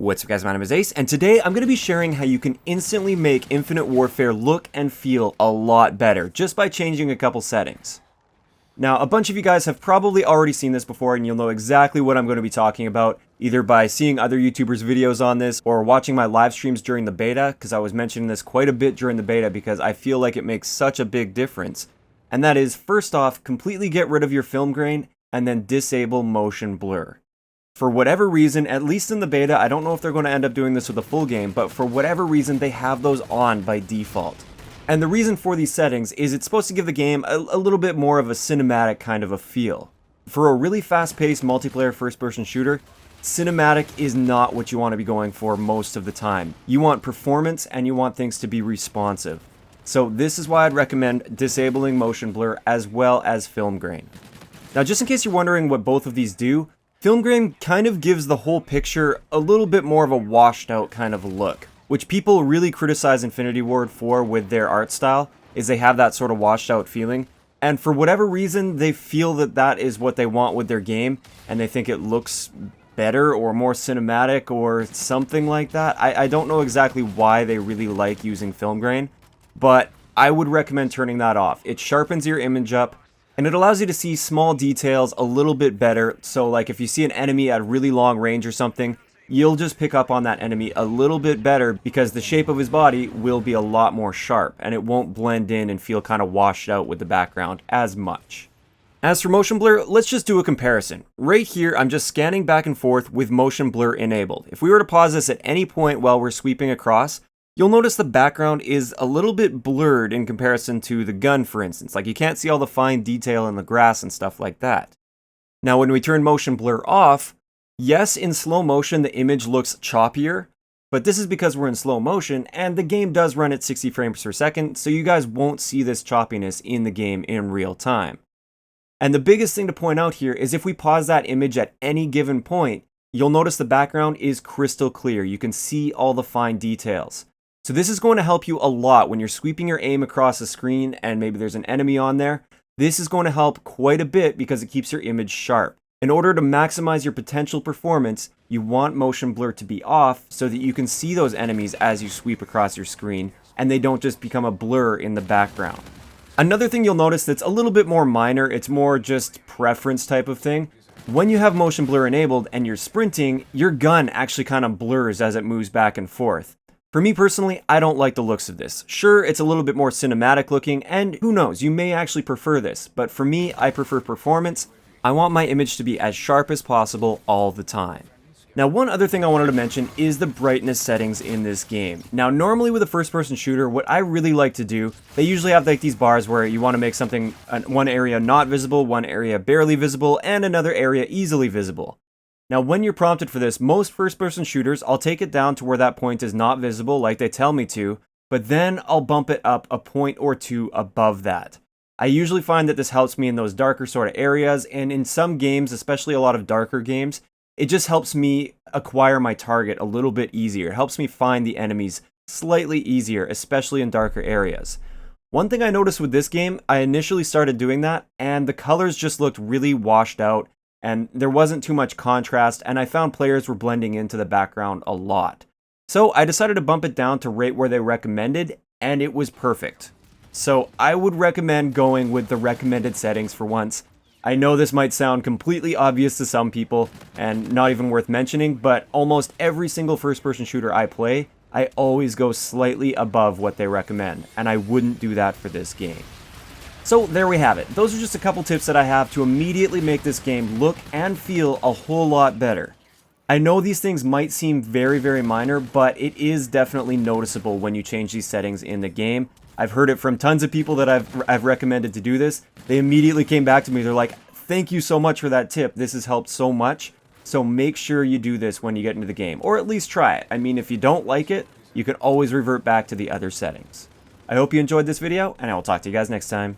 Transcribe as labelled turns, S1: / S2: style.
S1: What's up guys, my name is Ace, and today I'm going to be sharing how you can instantly make Infinite Warfare look and feel a lot better just by changing a couple settings. Now, a bunch of you guys have probably already seen this before and you'll know exactly what I'm going to be talking about, either by seeing other YouTubers' videos on this or watching my live streams during the beta, because I was mentioning this quite a bit during the beta because I feel like it makes such a big difference. And that is, first off, completely get rid of your film grain and then disable motion blur. For whatever reason, at least in the beta, I don't know if they're going to end up doing this with the full game, but for whatever reason, they have those on by default. And the reason for these settings is it's supposed to give the game a little bit more of a cinematic kind of a feel. For a really fast-paced multiplayer first-person shooter, cinematic is not what you want to be going for most of the time. You want performance and you want things to be responsive. So this is why I'd recommend disabling motion blur as well as film grain. Now, just in case you're wondering what both of these do, film grain kind of gives the whole picture a little bit more of a washed out kind of a look, which people really criticize Infinity Ward for with their art style, is they have that sort of washed out feeling. And for whatever reason, they feel that that is what they want with their game, and they think it looks better or more cinematic or something like that. I don't know exactly why they really like using film grain, but I would recommend turning that off. It sharpens your image up, and it allows you to see small details a little bit better. So like if you see an enemy at really long range or something, you'll just pick up on that enemy a little bit better because the shape of his body will be a lot more sharp and it won't blend in and feel kind of washed out with the background as much. As for motion blur, let's just do a comparison. Right here, I'm just scanning back and forth with motion blur enabled. If we were to pause this at any point while we're sweeping across, you'll notice the background is a little bit blurred in comparison to the gun, for instance. Like you can't see all the fine detail in the grass and stuff like that. Now, when we turn motion blur off, yes, in slow motion, the image looks choppier, but this is because we're in slow motion and the game does run at 60 frames per second, so you guys won't see this choppiness in the game in real time. And the biggest thing to point out here is if we pause that image at any given point, you'll notice the background is crystal clear. You can see all the fine details. So this is going to help you a lot when you're sweeping your aim across the screen and maybe there's an enemy on there. This is going to help quite a bit because it keeps your image sharp. In order to maximize your potential performance, you want motion blur to be off so that you can see those enemies as you sweep across your screen and they don't just become a blur in the background. Another thing you'll notice that's a little bit more minor, it's more just preference type of thing. When you have motion blur enabled and you're sprinting, your gun actually kind of blurs as it moves back and forth. For me personally, I don't like the looks of this. Sure, it's a little bit more cinematic looking, and who knows, you may actually prefer this, but for me, I prefer performance. I want my image to be as sharp as possible all the time. Now, one other thing I wanted to mention is the brightness settings in this game. Now, normally with a first-person shooter, what I really like to do, they usually have like these bars where you want to make something, one area not visible, one area barely visible, and another area easily visible. Now, when you're prompted for this, most first-person shooters, I'll take it down to where that point is not visible like they tell me to, but then I'll bump it up a point or two above that. I usually find that this helps me in those darker sort of areas, and in some games, especially a lot of darker games, it just helps me acquire my target a little bit easier. It helps me find the enemies slightly easier, especially in darker areas. One thing I noticed with this game, I initially started doing that, and the colors just looked really washed out, and there wasn't too much contrast, and I found players were blending into the background a lot. So I decided to bump it down to right where they recommended, and it was perfect. So I would recommend going with the recommended settings for once. I know this might sound completely obvious to some people, and not even worth mentioning, but almost every single first-person shooter I play, I always go slightly above what they recommend, and I wouldn't do that for this game. So there we have it. Those are just a couple tips that I have to immediately make this game look and feel a whole lot better. I know these things might seem very, very minor, but it is definitely noticeable when you change these settings in the game. I've heard it from tons of people that I've recommended to do this. They immediately came back to me. They're like, thank you so much for that tip. This has helped so much. So make sure you do this when you get into the game, or at least try it. I mean, if you don't like it, you can always revert back to the other settings. I hope you enjoyed this video, and I will talk to you guys next time.